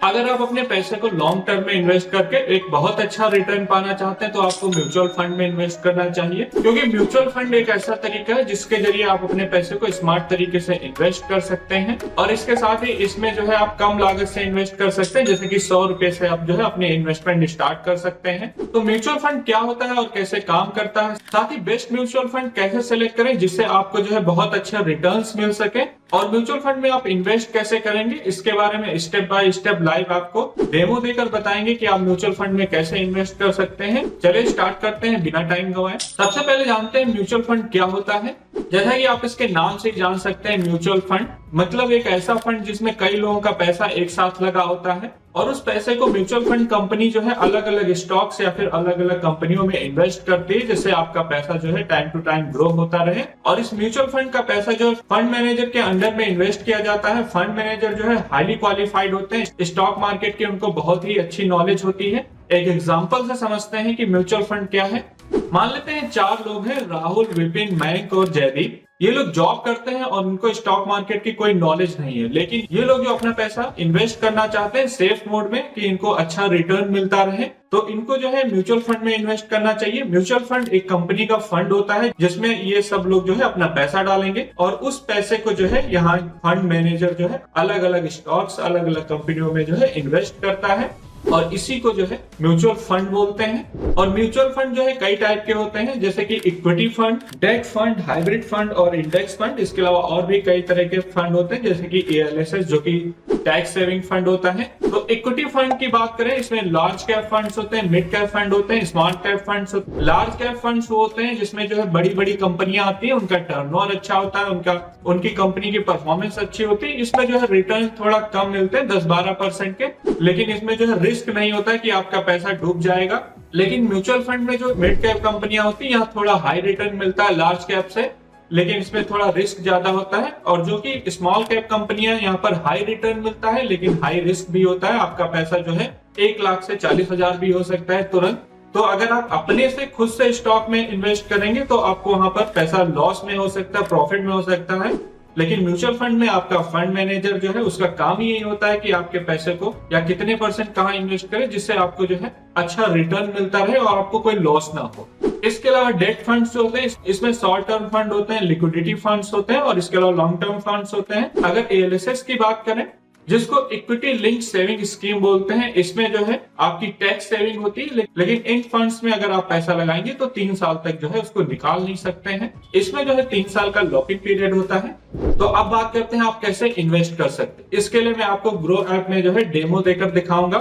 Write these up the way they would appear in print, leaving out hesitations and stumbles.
अगर आप अपने पैसे को लॉन्ग टर्म में इन्वेस्ट करके एक बहुत अच्छा रिटर्न पाना चाहते हैं तो आपको म्यूचुअल फंड में इन्वेस्ट करना चाहिए, क्योंकि म्यूचुअल फंड एक ऐसा तरीका है जिसके जरिए आप अपने पैसे को स्मार्ट तरीके से इन्वेस्ट कर सकते हैं। और इसके साथ ही इसमें जो है आप कम लागत से इन्वेस्ट कर सकते हैं, जैसे कि 100 रुपए से आप जो है अपने इन्वेस्टमेंट स्टार्ट कर सकते हैं। तो म्यूचुअल फंड क्या होता है और कैसे काम करता है, साथ ही बेस्ट म्यूचुअल फंड कैसे सिलेक्ट करें जिससे आपको जो है बहुत अच्छे रिटर्न्स मिल सके, और म्यूचुअल फंड में आप इन्वेस्ट कैसे करेंगे इसके बारे में स्टेप बाय स्टेप लाइव आपको डेमो देकर बताएंगे कि आप म्यूचुअल फंड में कैसे इन्वेस्ट कर सकते हैं। चलिए स्टार्ट करते हैं बिना टाइम गवाए। सबसे पहले जानते हैं म्यूचुअल फंड क्या होता है। जैसा कि आप इसके नाम से जान सकते हैं, म्यूचुअल फंड मतलब एक ऐसा फंड जिसमें कई लोगों का पैसा एक साथ लगा होता है, और उस पैसे को म्यूचुअल फंड कंपनी जो है अलग अलग स्टॉक्स या फिर अलग अलग कंपनियों में इन्वेस्ट करती है, जिससे आपका पैसा जो है टाइम टू टाइम ग्रो होता रहे। और इस म्यूचुअल फंड का पैसा जो फंड मैनेजर के अंडर में इन्वेस्ट किया जाता है। फंड मैनेजर जो है हाईली क्वालिफाइड होते हैं, स्टॉक मार्केट की उनको बहुत ही अच्छी नॉलेज होती है। एक एग्जाम्पल से समझते हैं कि म्यूचुअल फंड क्या है। मान लेते हैं 4 लोग हैं, राहुल, विपिन, मयंक और जयदीप। ये लोग जॉब करते हैं और उनको स्टॉक मार्केट की कोई नॉलेज नहीं है, लेकिन ये लोग जो अपना पैसा इन्वेस्ट करना चाहते हैं सेफ मोड में कि इनको अच्छा रिटर्न मिलता रहे, तो इनको जो है म्यूचुअल फंड में इन्वेस्ट करना चाहिए। म्यूचुअल फंड एक कंपनी का फंड होता है जिसमें ये सब लोग जो है अपना पैसा डालेंगे, और उस पैसे को जो है यहाँ फंड मैनेजर जो है अलग अलग स्टॉक्स अलग अलग कंपनियों में जो है इन्वेस्ट करता है, और इसी को जो है म्यूचुअल फंड बोलते हैं। और म्यूचुअल फंड जो है कई टाइप के होते हैं, जैसे कि equity fund, debt fund, hybrid fund और इंडेक्स फंड। इसके अलावा और भी कई तरह के फंड होते हैं, जैसे कि ALSS जो कि टैक्स सेविंग फंड होता है। तो इक्विटी फंड की बात करें, इसमें लार्ज कैप फंड्स होते हैं, मिड कैप फंड होते हैं, स्मॉल कैप फंड्स होते हैं। लार्ज कैप फंड्स होते हैं जिसमें जो है बड़ी बड़ी कंपनियां आती है, उनका टर्नओवर अच्छा होता है, उनकी कंपनी की परफॉर्मेंस अच्छी होती है। इसमें जो है रिटर्न थोड़ा कम मिलते हैं, 10-12% के, लेकिन इसमें जो है रिस्क नहीं होता है कि आपका पैसा डूब जाएगा। लेकिन म्यूचुअल फंड में जो मिड कैप कंपनियां होती है, यहाँ थोड़ा हाई रिटर्न मिलता है लार्ज कैप से, लेकिन इसमें थोड़ा रिस्क ज्यादा होता है। और जो कि स्मॉल कैप कंपनियां, यहाँ पर हाई रिटर्न मिलता है लेकिन हाई रिस्क भी होता है। आपका पैसा जो है 1 लाख से 40,000 भी हो सकता है तुरंत। तो अगर आप अपने से खुद से स्टॉक में इन्वेस्ट करेंगे तो आपको वहां पर पैसा लॉस में हो सकता है, प्रॉफिट में हो सकता है। लेकिन म्यूचुअल फंड में आपका फंड मैनेजर जो है उसका काम ही यही होता है कि आपके पैसे को या कितने % कहाँ इन्वेस्ट करे जिससे आपको जो है अच्छा रिटर्न मिलता रहे और आपको कोई लॉस ना हो। इसके अलावा डेट फंड्स जो होते हैं, इसमें शॉर्ट टर्म फंड होते हैं, लिक्विडिटी फंड्स होते हैं, और इसके अलावा लॉन्ग टर्म फंड्स होते हैं। अगर ALSS की बात करें, जिसको इक्विटी लिंक सेविंग स्कीम बोलते हैं, इसमें जो है आपकी टैक्स सेविंग होती है, लेकिन इन फंड्स में अगर आप पैसा लगाएंगे तो 3 साल तक जो है उसको निकाल नहीं सकते हैं। इसमें जो है 3 साल का लॉकिंग पीरियड होता है। तो अब बात करते हैं आप कैसे इन्वेस्ट कर सकते हैं। इसके लिए मैं आपको ग्रो ऐप में जो है डेमो देकर दिखाऊंगा।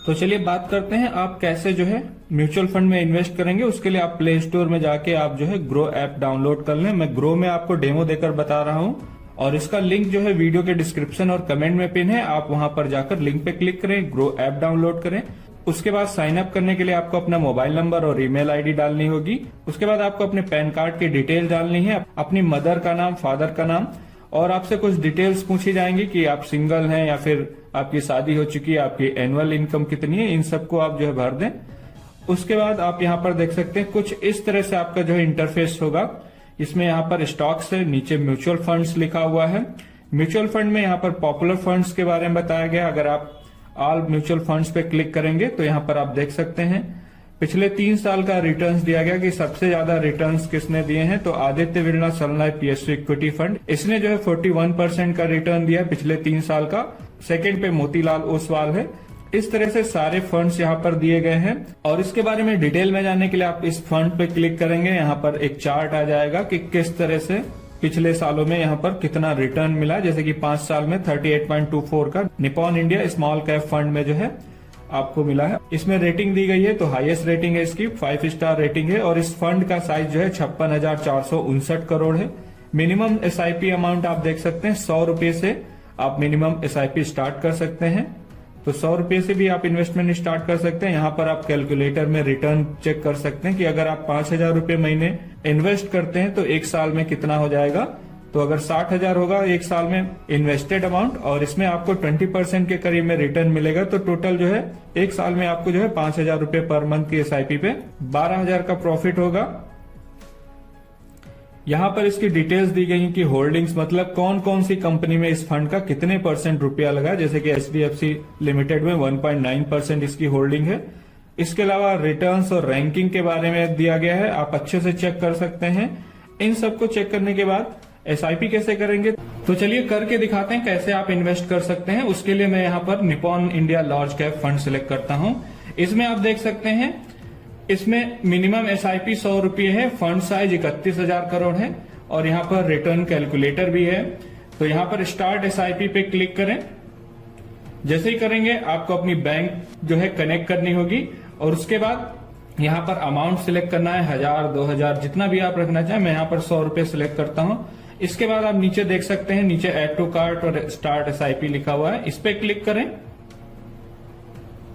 तो चलिए बात करते हैं आप कैसे जो है म्यूचुअल फंड में इन्वेस्ट करेंगे। उसके लिए आप प्ले स्टोर में जाके आप जो है ग्रो ऐप डाउनलोड कर लें। मैं ग्रो में आपको डेमो देकर बता रहा हूं, और इसका लिंक जो है वीडियो के डिस्क्रिप्शन और कमेंट में पिन है। आप वहां पर जाकर लिंक पे क्लिक करें, ग्रो ऐप डाउनलोड करें। उसके बाद साइन अप करने के लिए आपको अपना मोबाइल नंबर और ईमेल आईडी डालनी होगी। उसके बाद आपको अपने पैन कार्ड की डिटेल डालनी है, अपनी मदर का नाम, फादर का नाम, और आपसे कुछ डिटेल्स पूछी जाएंगी कि आप सिंगल हैं या फिर आपकी शादी हो चुकी है, आपकी एनुअल इनकम कितनी है, इन सबको आप जो है भर दें। उसके बाद आप यहाँ पर देख सकते हैं कुछ इस तरह से आपका जो है इंटरफेस होगा। इसमें यहाँ पर स्टॉक्स है, नीचे म्यूचुअल फंड्स लिखा हुआ है। म्यूचुअल फंड में यहाँ पर पॉपुलर फंड्स के बारे में बताया गया। अगर आप ऑल म्यूचुअल फंड्स पे क्लिक करेंगे तो यहाँ पर आप देख सकते हैं पिछले 3 साल का रिटर्न्स दिया गया कि सबसे ज्यादा रिटर्न्स किसने दिए हैं। तो आदित्य बिरला सन लाइफ PSU इक्विटी फंड, इसने जो है 41% का रिटर्न दिया है पिछले 3 साल का। सेकंड पे मोतीलाल ओसवाल है। इस तरह से सारे फंड्स यहाँ पर दिए गए हैं। और इसके बारे में डिटेल में जानने के लिए आप इस फंड पे क्लिक करेंगे, यहाँ पर एक चार्ट आ जाएगा कि किस तरह से पिछले सालों में यहाँ पर कितना रिटर्न मिला। जैसे कि 5 साल में 38.24 का Nippon India small cap fund में जो है आपको मिला है। इसमें रेटिंग दी गई है, तो हाईएस्ट रेटिंग है इसकी, 5 स्टार रेटिंग है। और इस फंड का साइज जो है 56,459 करोड़ है। मिनिमम SIP अमाउंट आप देख सकते हैं 100 रुपए से आप मिनिमम SIP स्टार्ट कर सकते हैं। तो 100 रुपए से भी आप इन्वेस्टमेंट स्टार्ट कर सकते हैं। यहाँ पर आप कैलकुलेटर में रिटर्न चेक कर सकते हैं कि अगर आप 5,000 रुपए महीने इन्वेस्ट करते हैं तो 1 साल में कितना हो जाएगा। तो अगर 60,000 होगा 1 साल में इन्वेस्टेड अमाउंट, और इसमें आपको 20% के करीब में रिटर्न मिलेगा, तो टोटल जो है 1 साल में आपको जो है 5,000 रुपए पर मंथ की SIP पे 12,000 का प्रॉफिट होगा। यहाँ पर इसकी डिटेल्स दी गई कि होल्डिंग्स मतलब कौन कौन सी कंपनी में इस फंड का कितने % रुपया लगा, जैसे कि HDFC लिमिटेड में 1.9% इसकी होल्डिंग है। इसके अलावा रिटर्न्स और रैंकिंग के बारे में दिया गया है, आप अच्छे से चेक कर सकते हैं। इन सबको चेक करने के बाद SIP कैसे करेंगे, तो चलिए करके दिखाते हैं कैसे आप इन्वेस्ट कर सकते हैं। उसके लिए मैं यहाँ पर Nippon India large cap fund select करता हूँ। इसमें आप देख सकते हैं इसमें मिनिमम SIP 100 रुपये है, फंड साइज 31,000 करोड़ है और यहाँ पर रिटर्न कैलकुलेटर भी है। तो यहाँ पर स्टार्ट SIP पे क्लिक करें। जैसे ही करेंगे आपको अपनी बैंक जो है कनेक्ट करनी होगी और उसके बाद यहाँ पर अमाउंट सिलेक्ट करना है, 1000, 2000 जितना भी आप रखना चाहें। मैं यहाँ पर 100 रुपये सिलेक्ट करता हूँ। इसके बाद आप नीचे देख सकते हैं, नीचे ऐड टू कार्ट और स्टार्ट SIP लिखा हुआ है, इस पे क्लिक करें।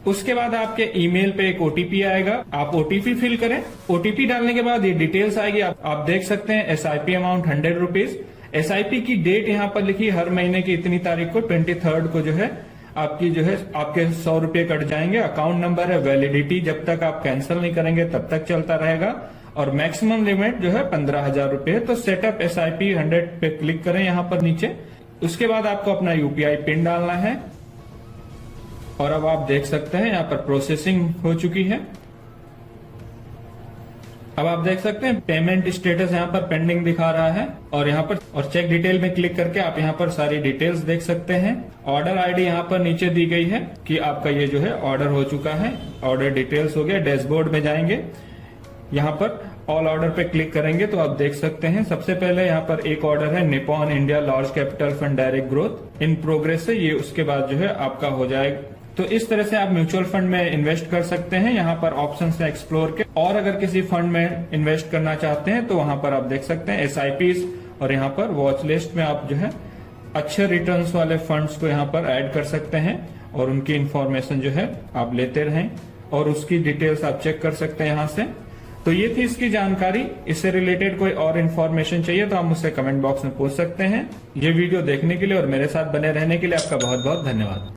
उसके बाद आपके ईमेल पे एक OTP आएगा, आप OTP फिल करें। OTP डालने के बाद ये डिटेल्स आएगी, आप देख सकते हैं SIP अमाउंट 100 रुपीज। SIP की डेट यहाँ पर लिखी हर महीने की इतनी तारीख को, 23rd को जो है आपकी जो है आपके 100 रुपये कट जाएंगे। अकाउंट नंबर है, वैलिडिटी जब तक आप कैंसिल नहीं करेंगे तब तक चलता रहेगा और मैक्सिमम लिमिट जो है 15,000 रुपये है। तो सेटअप SIP 100 पे क्लिक करें यहाँ पर नीचे। उसके बाद आपको अपना UPI पिन डालना है और अब आप देख सकते हैं यहाँ पर प्रोसेसिंग हो चुकी है। अब आप देख सकते हैं पेमेंट स्टेटस यहाँ पर पेंडिंग दिखा रहा है और यहाँ पर और चेक डिटेल में क्लिक करके आप यहाँ पर सारी डिटेल्स देख सकते हैं। ऑर्डर आईडी यहाँ पर नीचे दी गई है कि आपका ये जो है ऑर्डर हो चुका है, ऑर्डर डिटेल्स हो गया। डैशबोर्ड में जाएंगे, यहाँ पर ऑल ऑर्डर पे क्लिक करेंगे तो आप देख सकते हैं सबसे पहले यहाँ पर एक ऑर्डर है Nippon India large capital fund direct growth in progress है, ये उसके बाद जो है आपका हो जाएगा। तो इस तरह से आप म्यूचुअल फंड में इन्वेस्ट कर सकते हैं। यहाँ पर ऑप्शन है एक्सप्लोर के, और अगर किसी फंड में इन्वेस्ट करना चाहते हैं तो वहां पर आप देख सकते हैं SIPs और यहाँ पर वॉच लिस्ट में आप जो है अच्छे रिटर्न्स वाले फंड्स को यहाँ पर ऐड कर सकते हैं और उनकी इंफॉर्मेशन जो है आप लेते रहें और उसकी डिटेल्स आप चेक कर सकते हैं यहाँ से। तो ये थी इसकी जानकारी। इससे रिलेटेड कोई और इन्फॉर्मेशन चाहिए तो आप मुझसे कमेंट बॉक्स में पूछ सकते हैं। ये वीडियो देखने के लिए और मेरे साथ बने रहने के लिए आपका बहुत बहुत धन्यवाद।